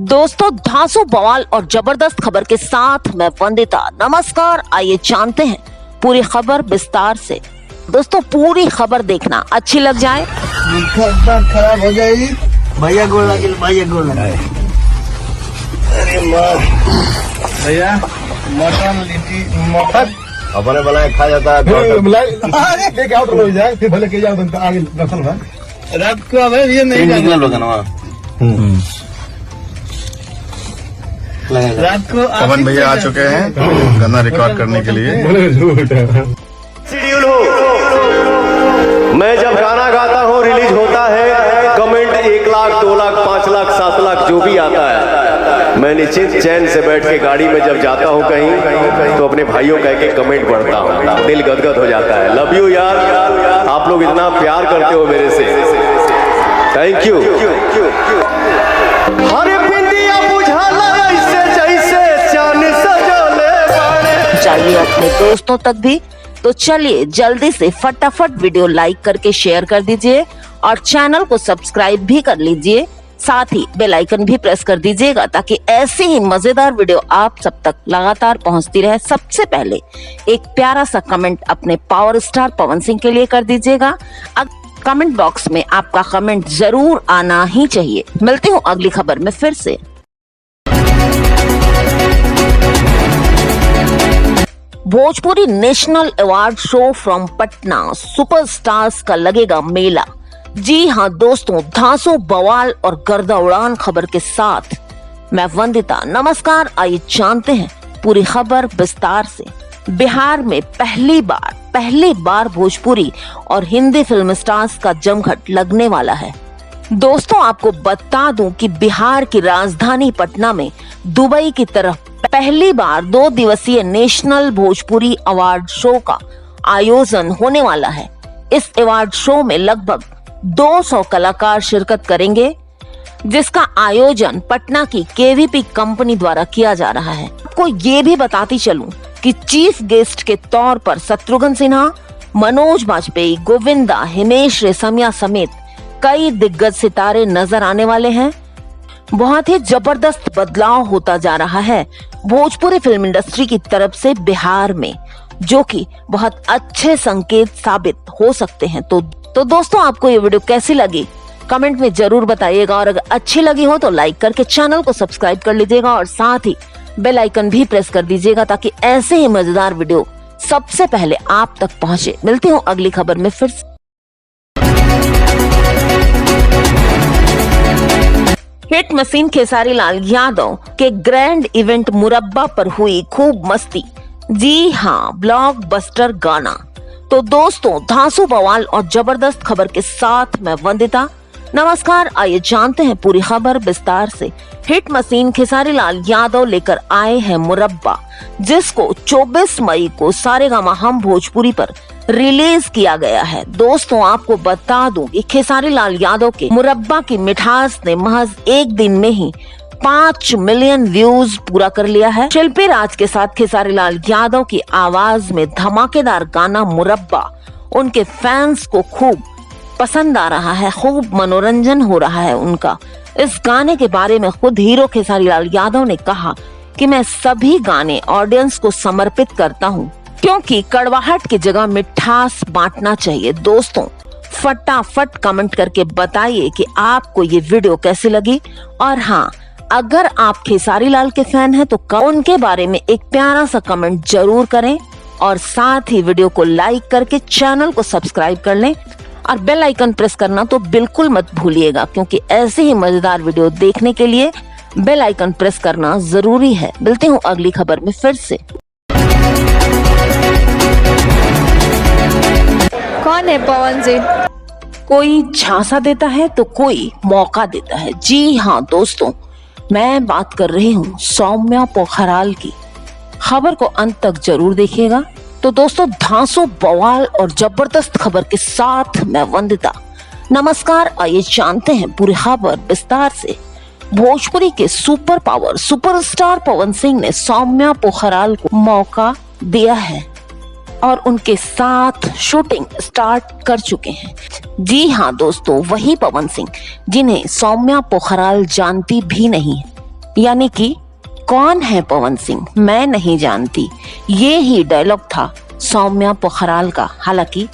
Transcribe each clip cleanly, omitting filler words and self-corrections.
दोस्तों, धांसू बवाल और जबरदस्त खबर के साथ मैं वंदिता। नमस्कार, आइए जानते हैं पूरी खबर विस्तार से। दोस्तों, पूरी खबर देखना, अच्छी लग जाए। खराब हो गई भैया, गोल लगे भैया, गोल लगे। अरे भैया, मटन लिट्टी मटन अपने बनाए खा जाता है। लेके आओ तो जाए, फिर भले के जाओ तो आगे दर्शन है। रात को अब ये नहीं निकला लोग ना रात को पवन भैया आ चुके हैं गाना रिकॉर्ड करने के लिए। शेड्यूल हो, मैं जब गाना गाता हूँ रिलीज होता है, कमेंट 1 लाख 2 लाख 5 लाख 7 लाख जो भी आता है, मैं निश्चित चैन से बैठ के गाड़ी में जब जाता हूँ कहीं तो अपने भाइयों कह के कमेंट पढ़ता हूँ, दिल गदगद हो जाता है। लव यू यार, आप लोग इतना प्यार करते हो मेरे से, थैंक यू। चाहिए अपने दोस्तों तक भी, तो चलिए जल्दी से फटाफट वीडियो लाइक करके शेयर कर दीजिए और चैनल को सब्सक्राइब भी कर लीजिए। साथ ही बेल आइकन भी प्रेस कर दीजिएगा ताकि ऐसी ही मजेदार वीडियो आप सब तक लगातार पहुंचती रहे। सबसे पहले एक प्यारा सा कमेंट अपने पावर स्टार पवन सिंह के लिए कर दीजिएगा। कमेंट बॉक्स में आपका कमेंट जरूर आना ही चाहिए। मिलती हूँ अगली खबर में फिर से। Bhojpuri national award show from Patna, superstars का लगेगा मेला। जी हां दोस्तों, धांसू बवाल और गर्दा उड़ान खबर के साथ मैं वंदिता। नमस्कार, आइए जानते हैं पूरी खबर विस्तार से। बिहार में पहली बार भोजपुरी और हिंदी फिल्म स्टार्स का जमघट लगने वाला है। दोस्तों, आपको बता दूं कि बिहार की राजधानी पटना में दुबई की तरफ पहली बार 2 दिवसीय नेशनल भोजपुरी अवार्ड शो का आयोजन होने वाला है। इस अवार्ड शो में लगभग 200 कलाकार शिरकत करेंगे, जिसका आयोजन पटना की केवीपी कंपनी द्वारा किया जा रहा है। आपको ये भी बताती चलूं कि चीफ गेस्ट के तौर पर शत्रुघ्न सिन्हा, मनोज बाजपेयी, गोविंदा, हिमेश रेशमिया समेत कई दिग्गज सितारे नजर आने वाले हैं। बहुत ही जबरदस्त बदलाव होता जा रहा है भोजपुरी फिल्म इंडस्ट्री की तरफ से बिहार में, जो कि बहुत अच्छे संकेत साबित हो सकते हैं। तो दोस्तों, आपको ये वीडियो कैसी लगी कमेंट में जरूर बताइएगा और अगर अच्छी लगी हो तो लाइक करके चैनल को सब्सक्राइब कर लीजिएगा और साथ ही बेल आइकन भी प्रेस कर दीजिएगा ताकि ऐसे ही मजेदार वीडियो सबसे पहले आप तक पहुंचे। मिलती हूँ अगली खबर में फिर से। हिट मशीन खेसारी लाल यादव के ग्रैंड इवेंट मुरब्बा पर हुई खूब मस्ती। जी हाँ, ब्लॉकबस्टर गाना। तो दोस्तों, धांसू बवाल और जबरदस्त खबर के साथ मैं वंदिता। नमस्कार, आइए जानते हैं पूरी खबर विस्तार से। हिट मशीन खेसारी लाल यादव लेकर आए हैं मुरब्बा, जिसको 24 मई को सारेगामा हम भोजपुरी पर रिलीज किया गया है। दोस्तों, आपको बता दूं कि खेसारी लाल यादव के मुरब्बा की मिठास ने महज एक दिन में ही 5 मिलियन व्यूज पूरा कर लिया है। शिल्पी राज के साथ खेसारी लाल यादव की आवाज में धमाकेदार गाना मुरब्बा उनके फैंस को खूब पसंद आ रहा है, खूब मनोरंजन हो रहा है उनका। इस गाने के बारे में खुद हीरो खेसारी लाल यादव ने कहा कि मैं सभी गाने ऑडियंस को समर्पित करता हूँ, क्योंकि कड़वाहट की जगह मिठास बांटना चाहिए। दोस्तों, फटाफट कमेंट करके बताइए कि आपको ये वीडियो कैसी लगी। और हाँ, अगर आप खेसारी लाल के फैन हैं तो उनके बारे में एक प्यारा सा कमेंट जरूर करें और साथ ही वीडियो को लाइक करके चैनल को सब्सक्राइब कर लें और बेल आइकन प्रेस करना तो बिल्कुल मत भूलिएगा, क्योंकि ऐसे ही मजेदार वीडियो देखने के लिए बेल आइकन प्रेस करना जरूरी है। मिलते हूँ अगली खबर में फिर से। कौन है पवन जी? कोई झांसा देता है तो कोई मौका देता है। जी हाँ दोस्तों, मैं बात कर रही हूँ सौम्या पोखराल की। खबर को अंत तक जरूर देखिएगा। तो दोस्तों, धांसू बवाल और जबरदस्त खबर के साथ मैं वंदिता। नमस्कार, आइए जानते हैं पूरी खबर विस्तार से। भोजपुरी के सुपरस्टार पवन सिंह ने सौम्या पोखराल को मौका दिया है और उनके साथ शूटिंग स्टार्ट कर चुके हैं। जी हाँ दोस्तों, वही पवन सिंह जिन्हें सौम्या पोखराल जानती भी नहीं है। यानी कि कौन है पवन सिंह, मैं नहीं जानती, ये ही डायलॉग था सौम्या पोखराल का। हालांकि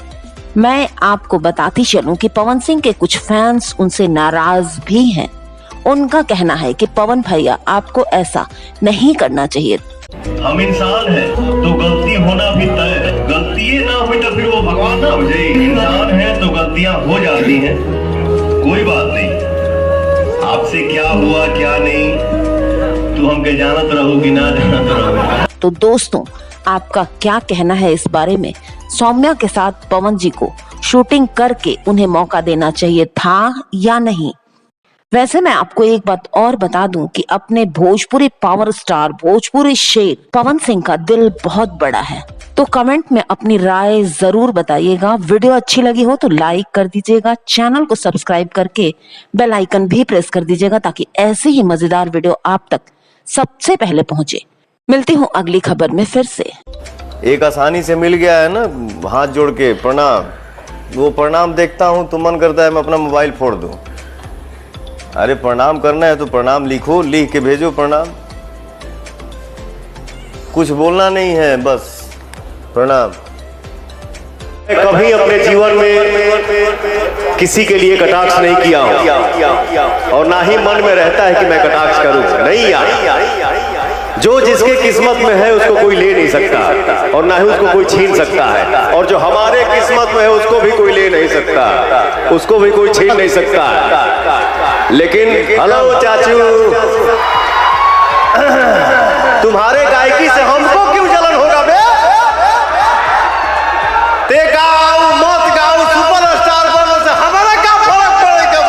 मैं आपको बताती चलूं कि पवन सिंह के कुछ फैंस उनसे नाराज भी हैं। उनका कहना है कि पवन भैया आपको ऐसा नहीं करना चाहिए। हम इंसान हैं तो गलती होना भी तय है। गलती ना हुई तो फिर वो भगवान ना हो जाए। इंसान है तो गलतियां हो जाती हैं, कोई बात नहीं। आपसे क्या हुआ क्या नहीं तो हम के जानत रहो कि ना जानत रहो। तो दोस्तों, आपका क्या कहना है इस बारे में? सौम्या के साथ पवन जी को शूटिंग करके उन्हें मौका देना चाहिए था या नहीं? वैसे मैं आपको एक बात और बता दूं कि अपने भोजपुरी पावर स्टार, भोजपुरी शेर पवन सिंह का दिल बहुत बड़ा है। तो कमेंट में अपनी राय जरूर बताइएगा। वीडियो अच्छी लगी हो तो लाइक कर दीजिएगा, चैनल को सब्सक्राइब करके बेल आइकन भी प्रेस कर दीजिएगा ताकि ऐसी ही मजेदार वीडियो आप तक सबसे पहले पहुंचे। मिलती हूँ अगली खबर में फिर से। एक आसानी से मिल गया है ना, हाथ जोड़ के प्रणाम। वो प्रणाम देखता हूँ तो मन करता है मैं अपना मोबाइल फोड़ दूं। अरे प्रणाम करना है तो प्रणाम लिखो, लिख के भेजो प्रणाम। कुछ बोलना नहीं है, बस प्रणाम। कभी अपने जीवन में किसी के लिए कटाक्ष नहीं किया हूं और ना ही मन में रहता है कि मैं कटाक्ष करूं। नहीं यार, जो जिसके किस्मत में है उसको कोई ले नहीं सकता और ना ही उसको कोई छीन सकता है। और जो हमारे किस्मत में है उसको भी कोई ले नहीं सकता, उसको भी कोई छीन नहीं सकता है। लेकिन हेलो चाचू, तुम्हारे गायकी से हमको क्यों जलन होगा बे? ते गाओ मत गाओ, सुपरस्टार बनो से हमारा क्या फर्क पड़ेगा?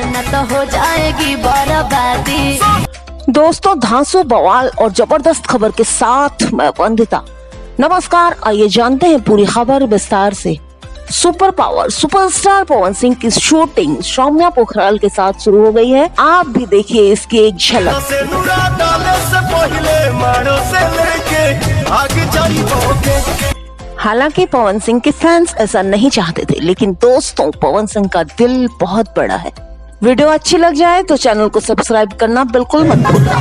न तो हो जाएगी बर्बादी। दोस्तों, धांसू बवाल और जबरदस्त खबर के साथ मैं वंदिता। नमस्कार, आइए जानते हैं पूरी खबर विस्तार से। Super power superstar Pawan Singh की शूटिंग सौम्या पोखराल के साथ शुरू हो गई है। आप भी देखिए इसकी एक झलक। हालांकि पवन सिंह के फैंस ऐसा नहीं चाहते थे, लेकिन दोस्तों पवन सिंह का दिल बहुत बड़ा है। वीडियो अच्छी लग जाए तो चैनल को सब्सक्राइब करना बिल्कुल मत भूलना।